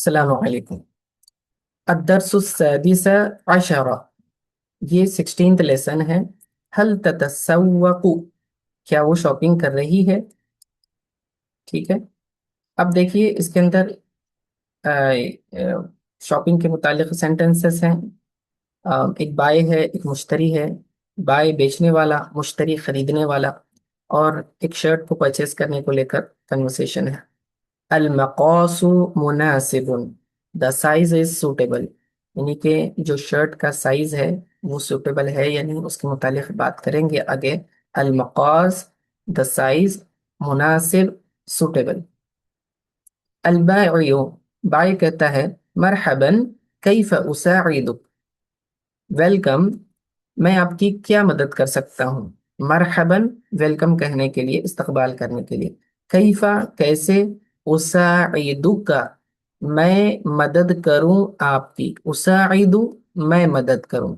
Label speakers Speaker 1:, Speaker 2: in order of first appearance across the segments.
Speaker 1: السلام علیکم۔ الدرس السادس عشر، یہ 16th لیسن ہے۔ حل تتسوق، کیا وہ شاپنگ کر رہی ہے؟ ٹھیک ہے، اب دیکھیے اس کے اندر شاپنگ کے متعلق سینٹنسز ہیں۔ ایک بائے ہے، ایک مشتری ہے۔ بائے بیچنے والا، مشتری خریدنے والا، اور ایک شرٹ کو پرچیز کرنے کو لے کر کنورسیشن ہے۔ المقاس مناسب، دا سائز از سوٹیبل، یعنی کہ جو شرٹ کا سائز ہے وہ سوٹیبل ہے یا نہیں، اس کے متعلق بات کریں گے آگے۔ المقاس، دا سائز، مناسب، سوٹیبل۔ البائع، بائع کہتا ہے مرحبا کیف اساعدک، ویلکم، میں آپ کی کیا مدد کر سکتا ہوں۔ مرحباً ویلکم کہنے کے لیے، استقبال کرنے کے لیے۔ کیفا کیسے، اساعدک میں مدد کروں آپ کی، اساعد میں مدد کروں،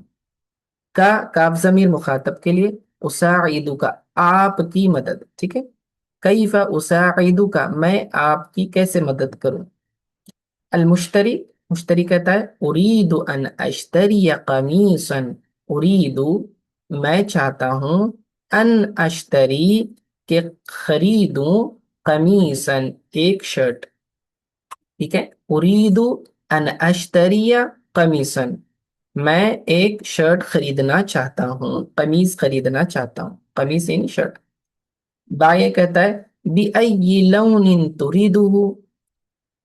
Speaker 1: کا کاف ضمیر مخاطب کے لیے، اساعدک آپ کی مدد، ٹھیک ہے۔ کیفا اساعدک میں آپ کی کیسے مدد کروں۔ المشتری، مشتری کہتا ہے ارید ان اشتری قمیصا، ارید میں چاہتا ہوں، ان اشتری کہ خریدوں، قمیصا ایک شرٹ، ٹھیک ہے۔ ارید ان اشتری قمیصا میں ایک شرٹ خریدنا چاہتا ہوں، قمیص خریدنا چاہتا ہوں، قمیص یعنی شرٹ۔ بائیں کہتا ہے بِأَيِّ لَوْنٍ تُرِيدُهُ،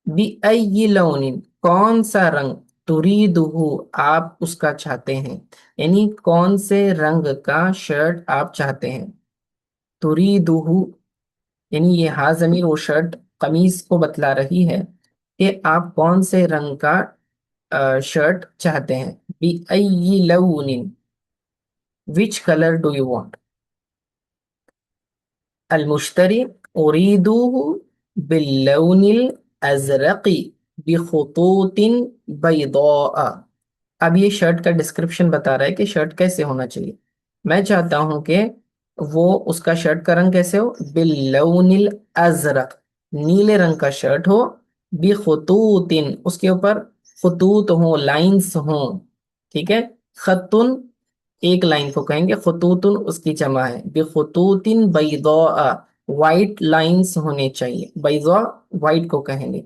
Speaker 1: بِأَيِّ لَوْنٍ کون سا رنگ، تُرِيدُهُ آپ اس کا چاہتے ہیں، یعنی کون سے رنگ کا شرٹ آپ چاہتے ہیں۔ تُرِيدُهُ یعنی یہ ہا ضمیر وہ شرٹ قمیص کو بتلا رہی ہے کہ آپ کون سے رنگ کا شرٹ چاہتے ہیں۔ بِأَيِّ لَوْنٍ which color do you want۔ المشتری أريده باللون الأزرق بخطوط بيضاء، اب یہ شرٹ کا ڈسکرپشن بتا رہا ہے کہ شرٹ کیسے ہونا چاہیے۔ میں چاہتا ہوں کہ وہ اس کا شرٹ کا رنگ کیسے ہو، باللون الازرق نیلے رنگ کا شرٹ ہو، بخطوط اس کے اوپر خطوط ہوں، لائنز ہوں، ٹھیک ہے۔ خطن ایک لائن کو کہیں گے، خطوطن اس کی جمع ہے، بخطوط بیضاء وائٹ لائنز ہونے چاہیے، بیضاء وائٹ کو کہیں گے۔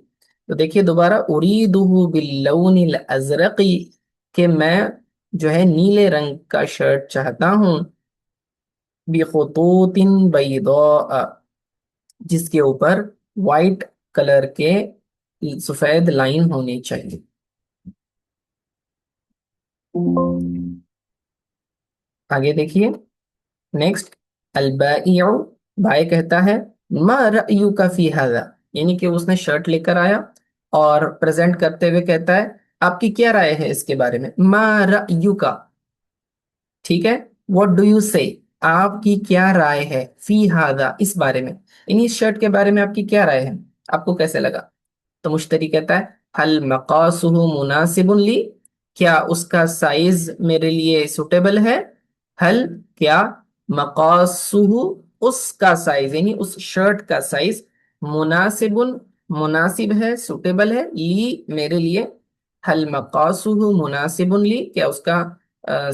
Speaker 1: تو دیکھیے دوبارہ اریدہ باللون الازرق کہ میں جو ہے نیلے رنگ کا شرٹ چاہتا ہوں، بخطوط بیضاء جس کے اوپر وائٹ کلر کے سفید لائن ہونی چاہیے۔ آگے دیکھیے نیکسٹ، البائع، بائع کہتا ہے ما رأیک فی ھذا، یعنی کہ اس نے شرٹ لے کر آیا اور پریزنٹ کرتے ہوئے کہتا ہے آپ کی کیا رائے ہے اس کے بارے میں۔ ما رأیک، ٹھیک ہے، what do you say آپ کی کیا رائے ہے، فی ھذا اس بارے میں، یعنی اس شرٹ کے بارے میں آپ کی کیا رائے ہے، آپ کو کیسے لگا۔ تو مشتری کہتا ہے حل مقاسہ مناسب لی، کیا اس کا سائز میرے لیے سوٹیبل ہے۔ حل کیا، مقاسہ اس کا سائز یعنی اس شرٹ کا سائز، مناسب مناسب ہے، سوٹیبل ہے، لی میرے لیے۔ حل مقاسہ مناسب لی، کیا اس کا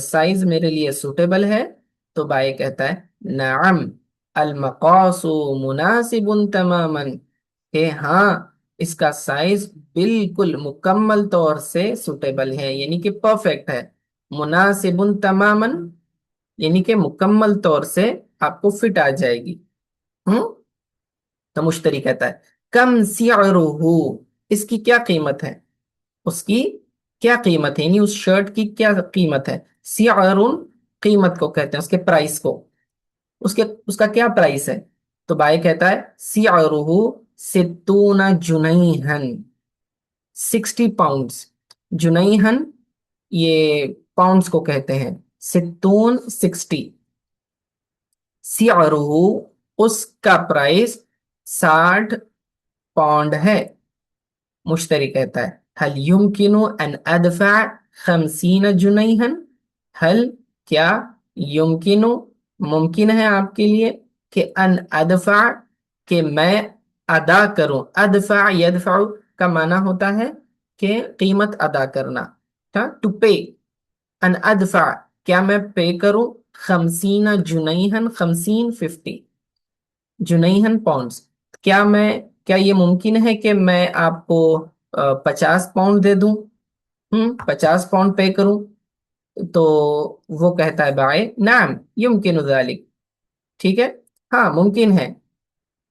Speaker 1: سائز میرے لیے سوٹیبل ہے۔ تو بائیں کہتا ہے نعم المقاس مناسب تماما، کہ ہاں اس کا سائز بالکل مکمل طور سے سوٹیبل ہے، یعنی کہ پرفیکٹ ہے۔ مناسب تماما یعنی کہ مکمل طور سے آپ کو فٹ آ جائے گی۔ تو مشتری کہتا ہے کم سعرہ، اس کی کیا قیمت ہے، اس کی کیا قیمت ہے، یعنی اس شرٹ کی کیا قیمت ہے۔ سعر قیمت کو کہتے ہیں، اس کے پرائس کو، اس کا کیا پرائس ہے۔ تو بھائی کہتا ہے سعرہ 60 جنیہن، 60 پاؤنڈز، جنیہن یہ پاؤنڈز کو کہتے ہیں، 60، سعرہ اس کا پرائس 60 پاؤنڈ ہے۔ مشتری کہتا ہے حل یمکن ان ادفع 50 جنیہن، حل کیا، یمکن ممکن ہے آپ کے لیے، کہ ان ادفع کہ میں ادا کروں، ادفع یدفع کا معنی ہوتا ہے کہ قیمت ادا کرنا. ہاں ٹو پے. ان ادفع کیا میں پے کروں. خمسین جنیہن خمسین 50 جنیہن پاؤنڈز. کیا میں کیا یہ ممکن ہے کہ میں آپ کو 50 پاؤنڈ دے دوں. 50 پاؤنڈ پے کروں. تو وہ کہتا ہے بائے نعم یمکن ذلک. ٹھیک ہے ہاں ممکن ہے.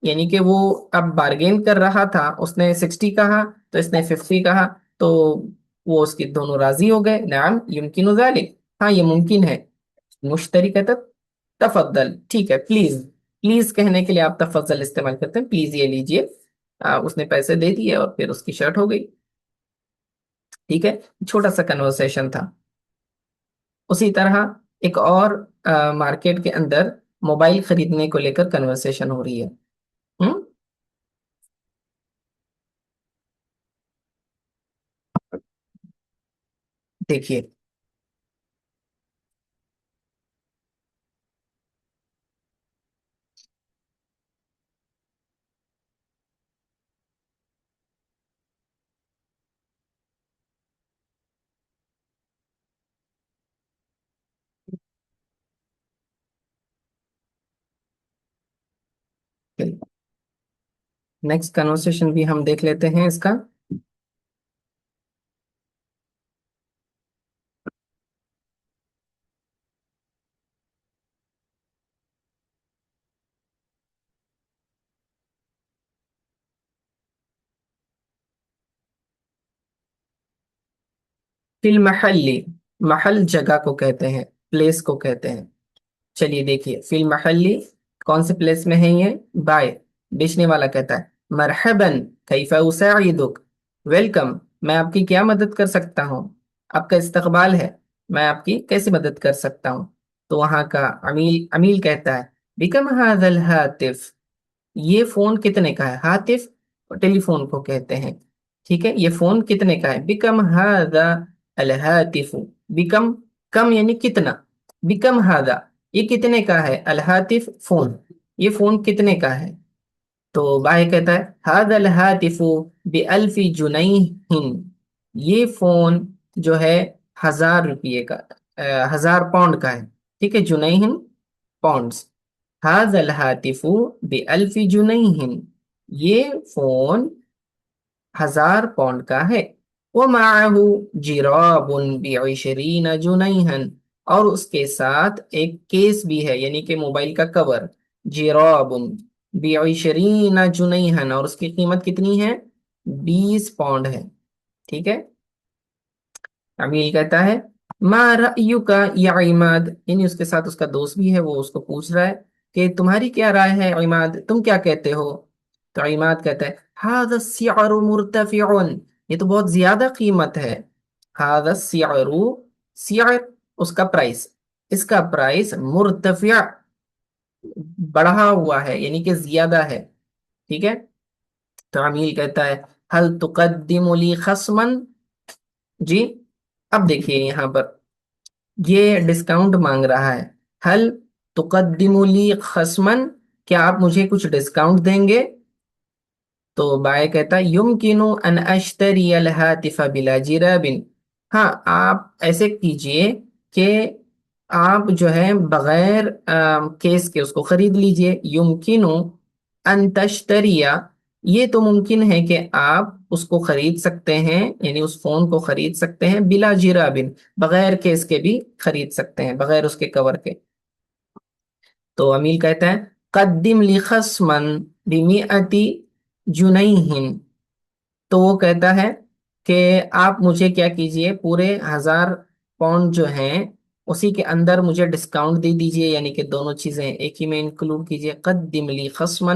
Speaker 1: یعنی کہ وہ اب بارگین کر رہا تھا, اس نے 60 کہا تو اس نے 50 کہا, تو وہ اس کے دونوں راضی ہو گئے. نعم یمکن ذلک, ہاں یہ ممکن ہے. مشتری کہتا تفضل, ٹھیک ہے پلیز. پلیز کہنے کے لیے آپ تفضل استعمال کرتے ہیں, پلیز یہ لیجئے. اس نے پیسے دے دیے اور پھر اس کی شرٹ ہو گئی. ٹھیک ہے, چھوٹا سا کنورسیشن تھا. اسی طرح ایک اور مارکیٹ کے اندر موبائل خریدنے کو لے کر کنورسیشن ہو رہی ہے. ہم؟ دیکھیے نیکسٹ کنورسیشن بھی ہم دیکھ لیتے ہیں اس کا. فی المحلی, محل جگہ کو کہتے ہیں, پلیس کو کہتے ہیں. چلیے دیکھیے فی المحلی کون سے پلیس میں ہے یہ. بائے بیچنے والا کہتا ہے مرحباً کیف اساعدک, ویلکم میں آپ کی کیا مدد کر سکتا ہوں. آپ کا استقبال ہے, میں آپ کی کیسے مدد کر سکتا ہوں. تو وہاں کا عمیل کہتا ہے بکم ھذا الہاتف, یہ فون کتنے کا ہے. ہاتف ٹیلی فون کو کہتے ہیں. ٹھیک ہے, یہ فون کتنے کا ہے. بکم ھذا الہاتف, بکم کم یعنی کتنا. بکم ھذا یہ کتنے کا ہے. الہاتف فون, یہ فون کتنے کا ہے. تو باہر کہتا ہے ھذا الہاتف بألف جنیہ, یہ فون جو ہے 1000 روپیے کا, 1000 پاؤنڈ کا ہے. ٹھیک ہے, جنیہ پاؤنڈز. ھذا الہاتف بألف جنیہ, یہ فون 1000 پاؤنڈ کا ہے. ومعہ جراب بعشرین جنیہا, اور اس کے ساتھ ایک کیس بھی ہے یعنی کہ موبائل کا کور. جراب بعشرین جنیہا, اور اس کی قیمت کتنی ہے. 20 پاؤنڈ ہے. ٹھیک ہے. عمیل کہتا ہے ما رأیک یا عماد, یعنی اس کے ساتھ اس کا دوست بھی ہے, وہ اس کو پوچھ رہا ہے کہ تمہاری کیا رائے ہے عماد, تم کیا کہتے ہو. تو عماد کہتا ہے ھذا السعر مرتفع, یہ تو بہت زیادہ قیمت ہے. ھذا السعر, سعر اس کا پرائس, اس کا پرائس مرتفع بڑھا ہوا ہے یعنی کہ زیادہ ہے. ٹھیک ہے. تو عمیل کہتا ہے هل تقدم لی خصما, جی اب دیکھیے یہاں پر یہ ڈسکاؤنٹ مانگ رہا ہے. هل تقدم لی خصما, کیا آپ مجھے کچھ ڈسکاؤنٹ دیں گے. تو بائے کہتا ہے یمکن ان اشتری الہاتف بلا جراب, ہاں آپ ایسے کیجئے کہ آپ جو ہے بغیر کیس کے اس کو خرید لیجئے. یمکن ان تشتری, یہ تو ممکن ہے کہ آپ اس کو خرید سکتے ہیں, یعنی اس فون کو خرید سکتے ہیں. بلا جراب, بغیر کیس کے بھی خرید سکتے ہیں, بغیر اس کے کور کے. تو امیل کہتا ہے قدم لی خصما بمئۃ جنیہ, تو وہ کہتا ہے کہ آپ مجھے کیا کیجئے, پورے 1000 پاؤنڈ جو ہیں اسی کے اندر مجھے ڈسکاؤنٹ دے دیجئے, یعنی کہ دونوں چیزیں ایک ہی میں انکلوڈ کیجئے. قدم لی خصما,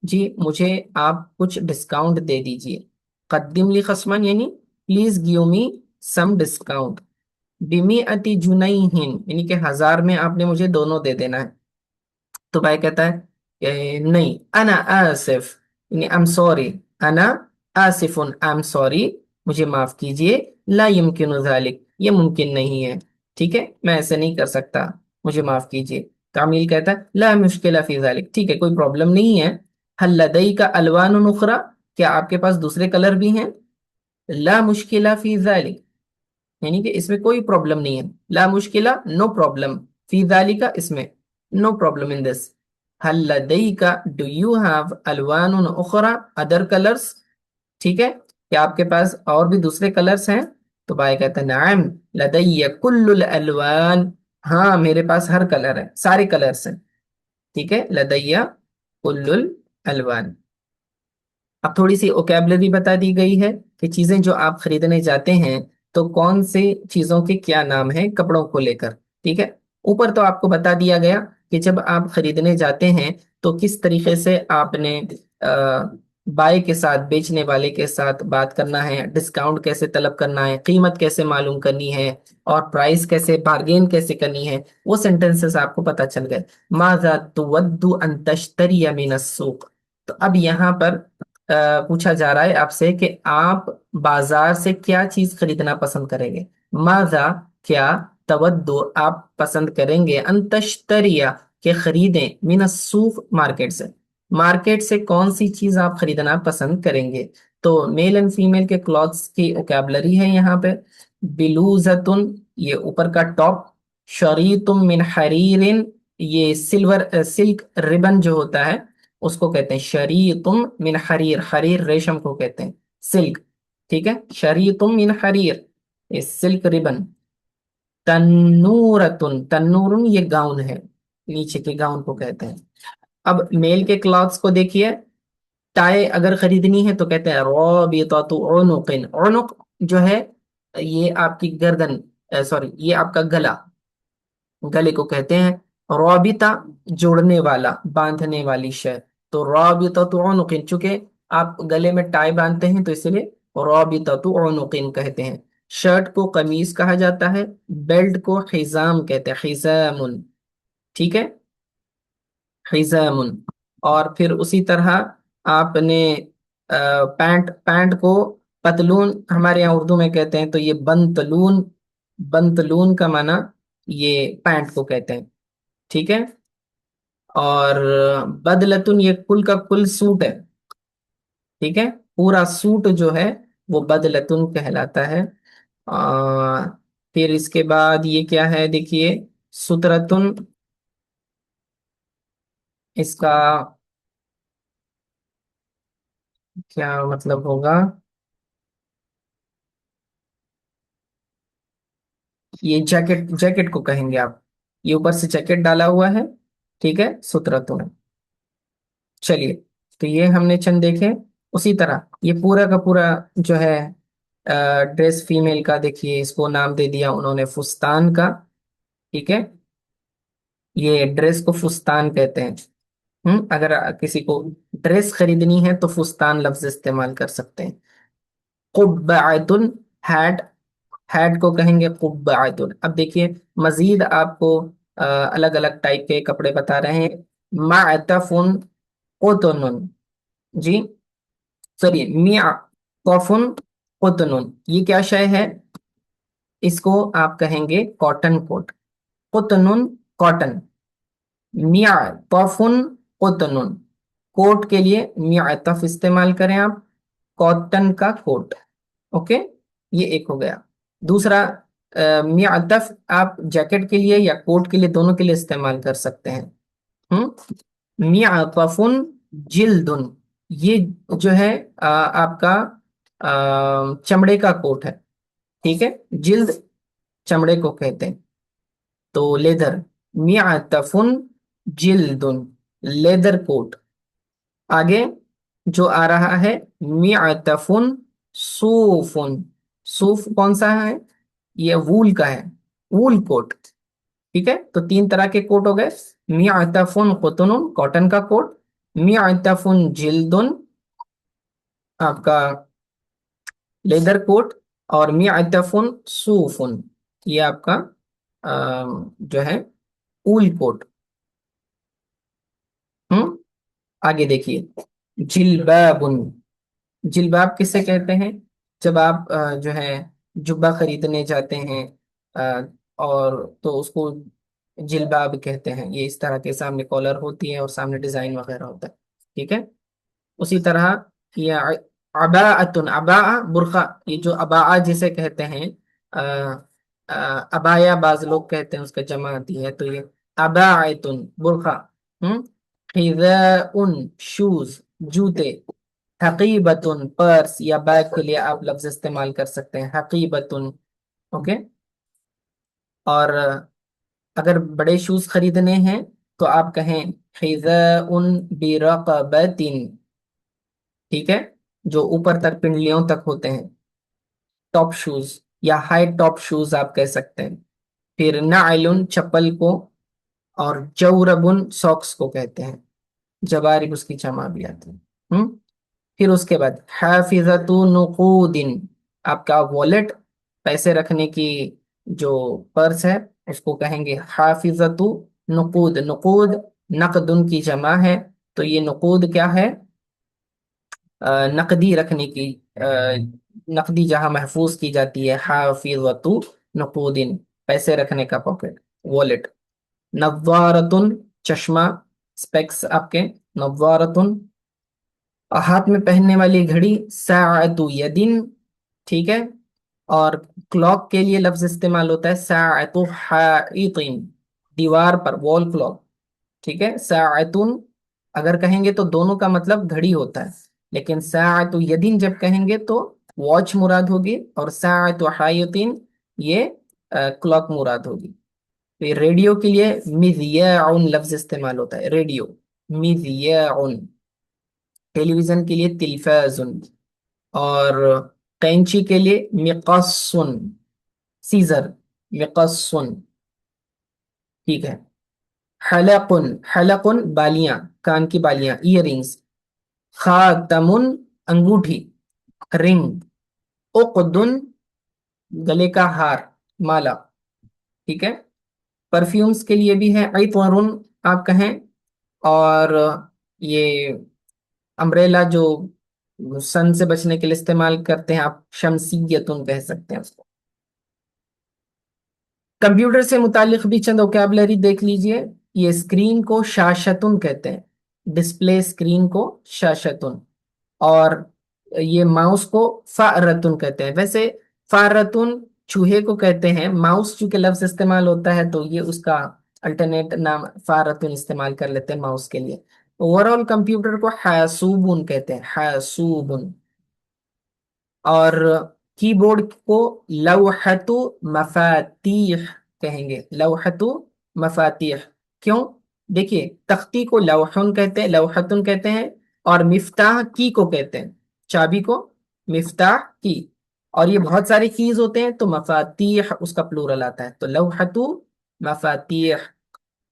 Speaker 1: جی مجھے آپ کچھ ڈسکاؤنٹ دے دیجئے. قدم لی خصما یعنی please give me some discount. بمئۃ جنیہ یعنی کہ 1000 میں آپ نے مجھے دونوں دے دینا ہے. تو بھائی کہتا ہے کہ نہیں, انا آسف یعنی I'm sorry, انا آسف I'm sorry, مجھے معاف کیجئے. لا یمکن ذلک, یہ ممکن نہیں ہے. ٹھیک ہے, میں ایسے نہیں کر سکتا, مجھے معاف کیجئے. تعمیل کہتا ہے لا مشکل فی ذلک, ٹھیک ہے کوئی پرابلم نہیں ہے. حل لدیک الوان اخری, کیا آپ کے پاس دوسرے کلر بھی ہیں. ला मुश्किला फी ज़ालिक, यानी कि इसमें कोई प्रॉब्लम नहीं है। ला मुश्किला, नो प्रॉब्लम। फी ज़ालिका, इसमें नो प्रॉब्लम इन दिस। हल लदैका, डू यू हैव अलवान उखरा, अदर कलर्स। ठीक है, क्या आपके पास और भी दूसरे कलर्स हैं? तो भाई कहता है नाम लदैया कुल्लुल अलवान, हाँ मेरे पास हर कलर है, सारे कलर्स हैं। ठीक है, लदैया कुल्लुल अलवान। अब थोड़ी सी ओकैबलरी बता दी गई है कि चीजें जो आप खरीदने जाते हैं तो कौन से चीजों के क्या नाम है कपड़ों को लेकर। ठीक है, ऊपर तो आपको बता दिया गया कि जब आप खरीदने जाते हैं तो किस तरीके से आपने बाय के साथ, बेचने वाले के साथ बात करना है, डिस्काउंट कैसे तलब करना है, कीमत कैसे मालूम करनी है, और प्राइस कैसे बार्गेन कैसे करनी है, वो सेंटेंसेस आपको पता चल गए। माज़ा तुवद्दु अन तश्तरी मिन अस्सूक। तो अब यहाँ पर पूछा जा रहा है आपसे कि आप बाजार से क्या चीज खरीदना पसंद करेंगे। माजा, क्या, तवद्दो, आप पसंद करेंगे, अंतश्तरिया, के खरीदें, मिन सूक, मार्केट से। मार्केट से कौन सी चीज आप खरीदना पसंद करेंगे? तो मेल एंड फीमेल के क्लॉथ्स की ओकैबलरी है यहाँ पे। बिलूजतुन, ये ऊपर का टॉप। शरीतुम मिन हरीरिन, ये सिल्वर सिल्क रिबन जो होता है उसको कहते हैं शरीतुम मिन हरीर। हरीर रेशम को कहते हैं, सिल्क। ठीक है, शरीतुम मिन हरीर, ये सिल्क रिबन। तन्नूरतुन, तन्नूरुन ये गाउन है, नीचे के गाउन को कहते हैं। अब मेल के क्लॉथ्स को देखिए। टाई अगर खरीदनी है तो कहते हैं रॉबिततु उनुकिन। उनुक जो है ये आपकी गर्दन, सॉरी ये आपका गला, गले को कहते हैं। रॉबिता, जोड़ने वाला, बांधने वाली शय। तो रॉबिता तो उनुकिन, चूंकि आप गले में टाई बांधते हैं तो इसलिए रॉबिता तो उनुकिन कहते हैं। शर्ट को कमीज कहा जाता है। बेल्ट को हिजाम कहते हैं, हिजामुन। ठीक है, हिजामुन। और फिर उसी तरह आपने पैंट, पैंट को पतलून हमारे यहाँ उर्दू में कहते हैं, तो ये बंतलून। बंतलून का माना ये पैंट को कहते हैं। ठीक है, और बदलतुन ये कुल का कुल सूट है। ठीक है, पूरा सूट जो है वो बदलतुन कहलाता है। आ, फिर इसके बाद ये क्या है देखिए, सुतरतुन, इसका क्या मतलब होगा? ये जैकेट, जैकेट को कहेंगे आप। ये ऊपर से जैकेट डाला हुआ है। ठीक है, सुतरतुन। चलिए, तो ये हमने चंद देखे। उसी तरह ये पूरा का पूरा जो है ड्रेस फीमेल का, देखिए इसको नाम दे दिया उन्होंने फुस्तान का। ठीक है, ये ड्रेस को फुस्तान कहते हैं। अगर किसी को ड्रेस खरीदनी है तो फुस्तान लफ्ज इस्तेमाल कर सकते हैं। कुब्बातुन, हैट, हैट को कहेंगे कुब्बातुन। अब देखिए मजीद आपको अलग अलग टाइप के कपड़े बता रहे हैं। मातफुन कोतनुन, जी सॉरी, मिया कॉफुन कोतनुन, ये क्या शय है? इसको आप कहेंगे कॉटन कोट। कोतनुन, कॉटन। मिया कॉफुन कोतनुन, कोट के लिए मियातफ इस्तेमाल करें आप, कॉटन का कोट। ओके, ये एक हो गया। दूसरा, मियातफ आप जैकेट के लिए या कोट के लिए, दोनों के लिए इस्तेमाल कर सकते हैं। मियातफुन जिल्दुन, ये जो है आपका चमड़े का कोट है। ठीक है, जिल्द चमड़े को कहते हैं, तो लेदर। मियातफुन जिल्दुन, लेदर कोट। आगे जो आ रहा है मियातफुन सूफुन। सूफ कौन सा है? ये वूल का है, वूल कोट। ठीक है, तो तीन तरह के कोट हो गए। मियातफुन कुतनुन, कॉटन का कोट। मियातफुन जिल्दुन, आपका लेदर कोट। और मियातफुन सूफुन, ये आपका जो है ऊल कोट। हम्म आगे देखिए, जिलबाबुन। जिलबाब किसे कहते हैं? जब आप जो है जुब्बा खरीदने जाते हैं और तो उसको जिलबाब कहते हैं। ये इस तरह के सामने कॉलर होती है और सामने डिजाइन वगैरह होता है। ठीक है, उसी तरह अबाअतुन, अबा बुरखा, ये जो अबा जिसे कहते हैं, अ, अबाया बाज लोग कहते हैं, उसका जमा आती है, तो ये अबाअतुन बुरखा। हम्म। हिज़ाउन शूज, जूते। हकीबतुन पर्स या बैग के लिए आप लफ्ज इस्तेमाल कर सकते हैं, हकीबतुन। ओके। और अगर बड़े शूज खरीदने हैं तो आप कहें हिज़ाउन बिरक़बतिन। ठीक है, जो ऊपर तक पिंडलियों तक होते हैं, टॉप शूज या हाई टॉप शूज आप कह सकते हैं। फिर नाइलुन चप्पल को, और जौरबुन सॉक्स को कहते हैं, जवारिब उसकी जमा भी आती है। फिर उसके बाद हाफिजतु नुकूदिन, आपका वॉलेट, पैसे रखने की जो पर्स है, उसको कहेंगे हाफिजतु नुकूद। नुकूद नकदुन की जमा है, तो ये नुकूद क्या है, नकदी रखने की, अ, नकदी जहां महफूज की जाती है, हाफिजतु नुकूदिन, पैसे रखने का पॉकेट, वॉलेट। नव्वारतुन चश्मा, स्पेक्स आपके, नव्वारतुन। हाथ में पहनने वाली घड़ी, साअतु यदिन। ठीक है। और क्लॉक के लिए लफ्ज इस्तेमाल होता है साअतु हाइतिन, दीवार पर, वॉल क्लॉक। ठीक है, साअतुन अगर कहेंगे तो दोनों का मतलब घड़ी होता है, लेकिन साअतु यदिन जब कहेंगे तो वॉच मुराद होगी, और साअतु हाइतिन ये क्लॉक मुराद होगी। फिर रेडियो के लिए मिज़याउन लफ्ज इस्तेमाल होता है, रेडियो, मिज़याउन। टेलीविजन के लिए तिलफाजुन। और कैंची के लिए मिकसुन, सीजर, मिकसुन। ठीक है। हलकुन, हलकुन बालियां, कान की बालियां, इयरिंग्स। खातमुन अंगूठी, रिंग। उक़दुन गले का हार, माला। ठीक है। परफ्यूम्स के लिए भी है इतरुन आप कहें। और ये अम्ब्रेला जो सन से बचने के लिए इस्तेमाल करते हैं, आप शमसियतुन कह सकते हैं उसको। कंप्यूटर से मुतालिक भी चंद वोकैबलरी देख लीजिए। ये स्क्रीन को शाशतुन कहते हैं, डिस्प्ले स्क्रीन को शाशतुन। और ये माउस को फारतुन कहते हैं। वैसे फारतुन चूहे को कहते हैं, माउस चूंकि लफ्ज इस्तेमाल होता है तो ये उसका अल्टरनेट नाम फारतुन इस्तेमाल कर लेते हैं माउस के लिए। ओवरऑल कंप्यूटर को हासूबुन कहते हैं, हासूबुन। और कीबोर्ड को लौहतु मफातीह कहेंगे, लौहतु मफातीह। क्यों? देखिए, तख्ती को लौहन कहते हैं, लौहतुन कहते हैं। और मिफ्ताह की को कहते हैं, चाबी को मिफ्ताह की। और ये बहुत सारे कीज होते हैं, तो मफातीह उसका प्लूरल आता है, तो लौहतु मफातीह।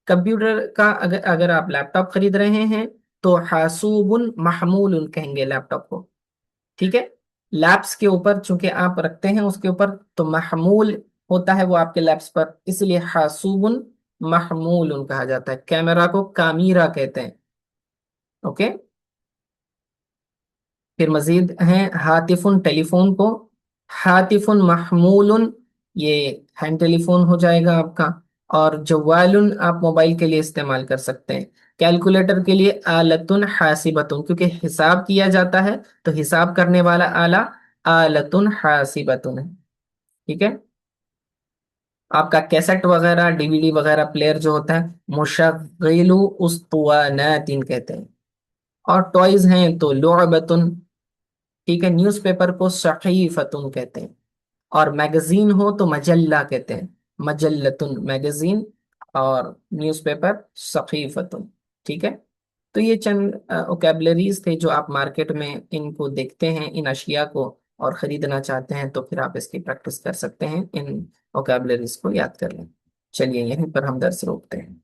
Speaker 1: कंप्यूटर का अगर अगर आप लैपटॉप खरीद रहे हैं तो हासूबुन महमूलुन कहेंगे लैपटॉप को। ठीक है। लैप्स के ऊपर चूंकि आप रखते हैं उसके ऊपर, तो महमूल होता है वो आपके लैप्स पर, इसलिए हासूबुन महमूल कहा जाता है। कैमरा को कामीरा कहते हैं। ओके। फिर मजीद हैं हातिफुन, टेलीफोन को हातिफुन महमूलुन, ये हैंड टेलीफोन हो जाएगा आपका। और जवालुन आप मोबाइल के लिए इस्तेमाल कर सकते हैं। कैलकुलेटर के लिए आलतुन हासिबतुन, क्योंकि हिसाब किया जाता है तो हिसाब करने वाला आला आलतुन हासिबतुन है। ठीक है। आपका कैसेट वगैरह, डीवीडी वगैरह प्लेयर जो होता है, मुशग्गिलु उस्तुवानातिन कहते हैं। और टॉयज हैं तो लुअबतुन। ठीक है। न्यूज़पेपर को सहीफतुन कहते हैं। और मैगजीन हो तो मजल्ला कहते हैं, मजल्लतुन मैगजीन। और न्यूज़पेपर सहीफतुन। ठीक है। तो ये चंद ओकेबलरीज थे जो आप मार्केट में इनको देखते हैं, इन अशिया को, और खरीदना चाहते हैं तो फिर आप इसकी प्रैक्टिस कर सकते हैं, इन ओकेबलरीज को याद कर लें। चलिए यहीं पर हम दर्स रोकते हैं।